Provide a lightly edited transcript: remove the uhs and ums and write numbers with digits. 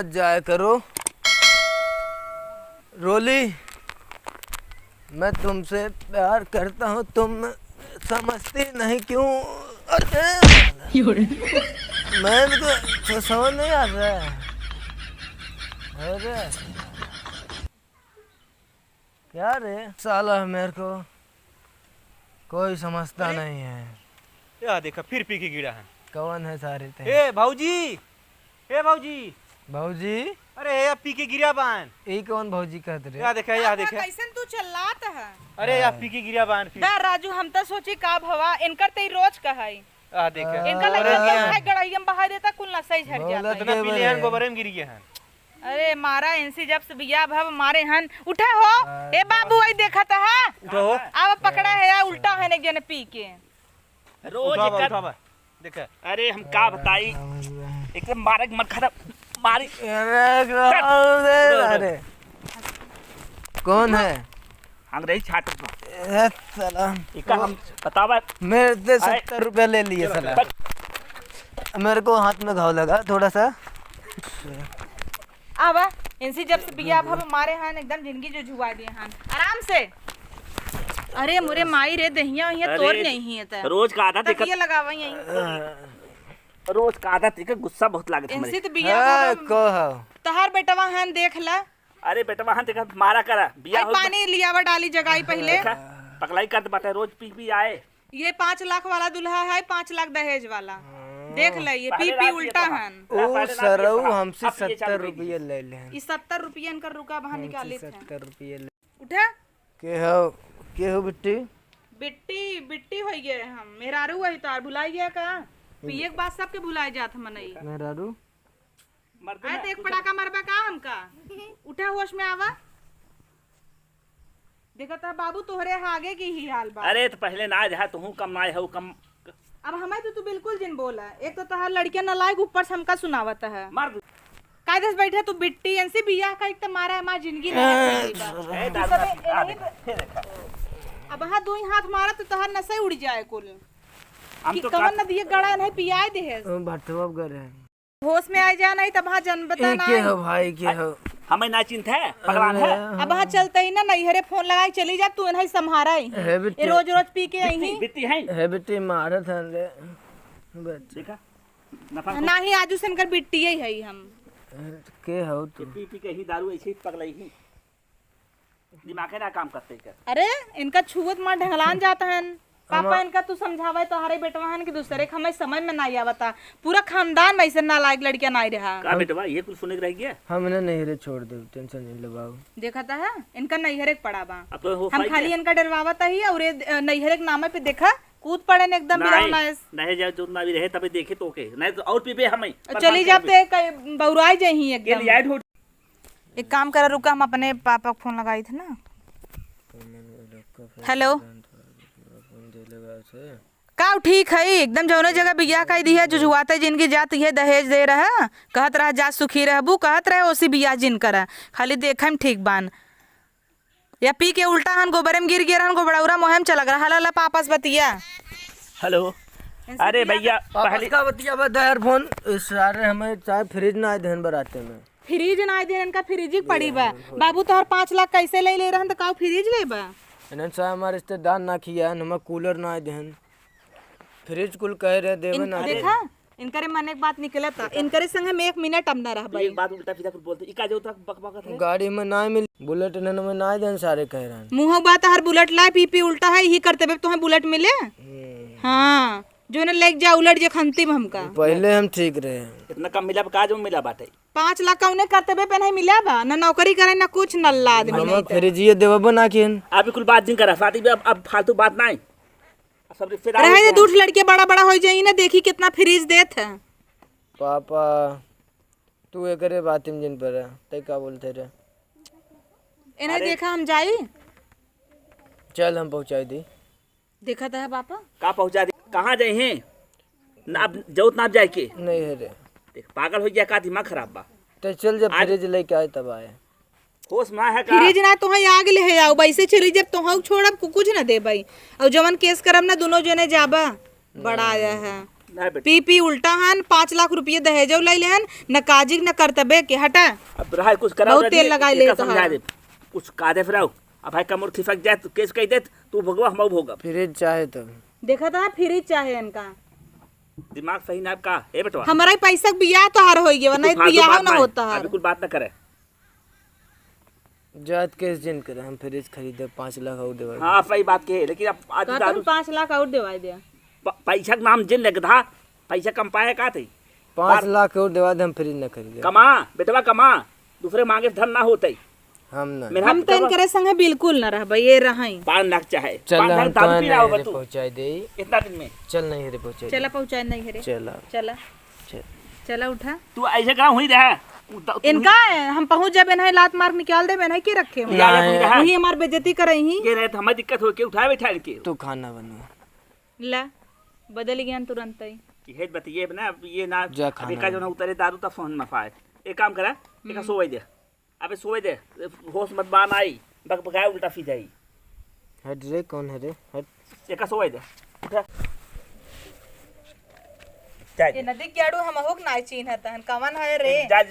जाया करो रोली, मैं तुमसे प्यार करता हूँ, तुम समझती नहीं क्यों? मैं तो समझ नहीं आ रहा है। अरे क्या रे साला, मेरे को कोई समझता नहीं है। या देखा फिर पी के गिरा है। कौन है सारे थे? ए भाऊजी, ए भाऊजी, भाऊजी, अरे या पी के गिरा बान। ये कौन भाऊजी कहते रे? या देखा, या देखा। कैसन तू चल्लात है? अरे या पी के गिरा बान फिर। दा राजू, हम तो सोची का भवा इनकर ते रोज कहई। आ देखा। इनका लगे है गड़ाइयम बहा देता कुल नसई झड़ जाता है। इतना पीले हैं गोबरे में गिर गए हैं। अरे मारा इनसी जब से बिया भव मारे हन। उठा हो ए बाबू, आई देखा था उठो। अब पकड़ा है या उल्टा है एक जने पी के। रोज उठा देखा। अरे हम का बताई, एकदम मारे मत खा मारी। अरे कौन है? अंग्रेजी छाट साला, इका हम बतावा। मेरे से 70 रुपया ले लिए साला। मेरे को हाथ में घाव लगा थोड़ा सा। अब इनसी जब से बिया भव मारे हन एकदम जिंदगी जो जुआ दिए हन आराम से। अरे मुरे माई रे दहिया वहिया तोड़ नहीं है त रोज का आदत तकिया लगावा यहीं। रोज का आदत है, गुस्सा बहुत लागत इनसी हमारे। तो बिया भव को हो तहार बेटवा हन देख ला। अरे बेटा वहां देखा मारा करा बिया आई पानी लियावा डाली जगाई पहले। पकलाई कर बाटे, रोज पी पी आए। ये 5 लाख वाला दुल्हा है, 5 लाख दहेज वाला। देख ले ये पी पी उल्टा हन। ओ सरऊ हमसे 70 रुपया ले ले। इस 70 रुपया इनका रुका बाहर निकाले थे। 70 रुपया ले। उठा के हो बिट्टी? बिट्टी बिट्टी हो गए हम। मेहरारू वही तार भुलाई गया का? पिए के बाद सबके भुलाई जात मनई। मेहरारू आए तो एक पटाखा मरबा का हमका। उठा होश में आवा। देखा था बाबू तोहरे आगे की ही हाल बा। अरे तो पहले ना जहा तू कम ना हो कम। अब हमें तो तू बिल्कुल जिन बोला। एक तो तहार लड़कियां नालायक ऊपर से हमका सुनावत है। मार कायदे से बैठे तू बिट्टी इनसे बियाह का एक तो मारा है मां जिंदगी नहीं। अब हां दो ही हाथ मारा तो तहार नसे उड़ जाए कुल। हम तो कवन न दिए गड़ा नहीं पियाए दे है। भटवा करे होश में आ जा नहीं तब हां जन्म बता ना। के हो भाई, के हो? हमें ना चिंता है, भगवान है। अब हां चलते ही ना नहीं हरे फोन लगाई चली जा तू नहीं संभारा ही। ये रोज रोज पी के आई बिट्टी है बिट्टी मारत है रे। देखा नफा नहीं आजू से इनकर बिट्टी ही है हम। के हो तू? पी पी के ही दारू ऐसे ही पगलाई ही दिमाग ना काम करते कर। अरे इनका छुवत मार ढंगलान जाता है। पापा इनका तू समझावे तो हरे बेटवा हन के दूसरे हमें समझ में नहीं आवता। पूरा खानदान में ऐसे नालायक लड़कियां नहीं रहा। का बेटवा ये कुछ सुने के रह गया। हम ना नहीं रे, छोड़ दे, टेंशन नहीं लगाओ। देखा था है इनका नैहरे पड़ा बा। अब तो हो हम खाली इनका डरवावता ही और ये नैहरे के नामे पे देखा कूद पड़े ने एकदम बिराना है। नहीं जाए जो ना भी रहे तबे देखे तो के नहीं तो और पीपे हमें चली जाते बौराई जाही एकदम। ये याद हो। एक काम करा रुका, हम अपने पापा को फोन लगाई थे ना। हेलो का ठीक है एकदम जौने जगह बियाह कह दी है जो जुआते जिनकी जाती है दहेज दे रहा कहत रहा जा सुखी रहबू कहत रहे ओसी बियाह जिन करा खाली देखे में ठीक बान या पी के उल्टा हन गोबरे में गिर गया हन गोबड़ौरा मोहम चला गया। हला पापस बतिया। हेलो अरे भैया पहले का बतिया बता यार फोन। सारे हमें चाहे फ्रिज ना देन बराते में। फ्रिज ना दे इनका फ्रिज पड़ी बा। बाबू तोहर 5 लाख कैसे ले रहन तो का फ्रिज ले बा। इन्हन सा हमारे रिश्तेदार ना किया हमें कूलर ना देन, फ्रिज कुल कह रहे देवे ना। देखा इनकरे मन एक बात निकला था इनकरे संग में 1 मिनट अब ना रह भाई। एक बात उल्टा सीधा कुछ बोलते इका जो तक बकबकत है। गाड़ी में ना मिल बुलेट इन्हन में ना देन सारे कह रहे हैं। मुंह बात हर बुलेट ला पी पी उल्टा है यही करते बे तुम्हें बुलेट मिले। हाँ जो न लेके जा उलट जे खंती में हमका। पहले हम ठीक रहे। इतना कम मिला का जो मिला बाटे 5 लाख का उन्हें करते बे पे नहीं मिला बा ना नौकरी करे ना कुछ नल्ला आदमी हम फ्रिज देवा बना के अभी कुल बात जिन करा शादी में अब फालतू बात नहीं। सब रिश्तेदार रहे दूठ लड़के बड़ा बड़ा हो जाई ना देखी कितना फ्रिज देत है। पापा तू एकरे बात में जिन पर तय का बोलते रे। इन्हें देखा हम जाई चल हम पहुंचाई दी। देखा था पापा का पहुंचा दी कहां जाए हैं ना जौत ना जाए के नहीं है रे। देख पागल हो गया का दिमाग खराब बा। तो चल जब फ्रिज लेके आए तब आए। होश में है का फ्रिज ना तोहे आग ले है आओ वैसे चली जब तोह छोड़ब कुछ ना दे भाई और जवन केस करब ना दोनों जने जाबा बड़ा आया है। ना बेटा पी पी उल्टा हन 5 लाख रुपये दहेजो ले लेहन न काजिक न करतबे के हटा अब रहा कुछ करा बहुत तेल लगाई ले तो समझा दे कुछ कादे फिराओ अब भाई कमर खिसक जाए तो केस कह दे तू भगवा हम भोगा फ्रिज चाहे तो देखा था फ्रिज चाहे इनका दिमाग सही ना का ए बेटवा हमारा ही पैसा के बियाह तो हार होई गया नहीं बियाह ना होता अभी है कुछ बात ना करे जात केस जिन करे हम फ्रिज खरीदे 5 लाख और देवा हाँ सही बात के लेकिन अब आज का दारू 5 लाख और देवाई दे पैसा के नाम जिन लग था पैसा कम पाए का थे 5 लाख और देवा दे हम फ्रिज न खरीदे कमा बेटवा कमा दूसरे मांगे धन ना होते हम ना मेरा हम तो इनकरे संगे बिल्कुल ना रहबे ये रही 5 लाख चाहे चल 5 हम लाख तो दारू पी रहा होगा नहीं तू पहुंचाई दे इतना दिन में चल नहीं रे पहुंचाई चला पहुंचाए नहीं हरे चला चला चल चला उठा तू ऐसे कहाँ हुई रहा इनका है, हम पहुंच जाबे नहीं लात मार निकाल दे नहीं के रखे वही हमार बेइज्जती करई ही ये रहे तो हमें दिक्कत हो के उठाए बैठा के तू खाना बनवा ला बदल गया तुरंत ही हेड बताइए ना अब ये ना जा अब खाना एका जो ना उतरे दारू तब फोन में फाए एक काम करा एका सोए दे अबे सोए दे होश मत बान आई बक बकाए उल्टा फी जाई हट रे कौन है रे हट एका सोए दे उठा जा ये नदी क्याडू हम होक नाई चीन हतन कवन है रे जा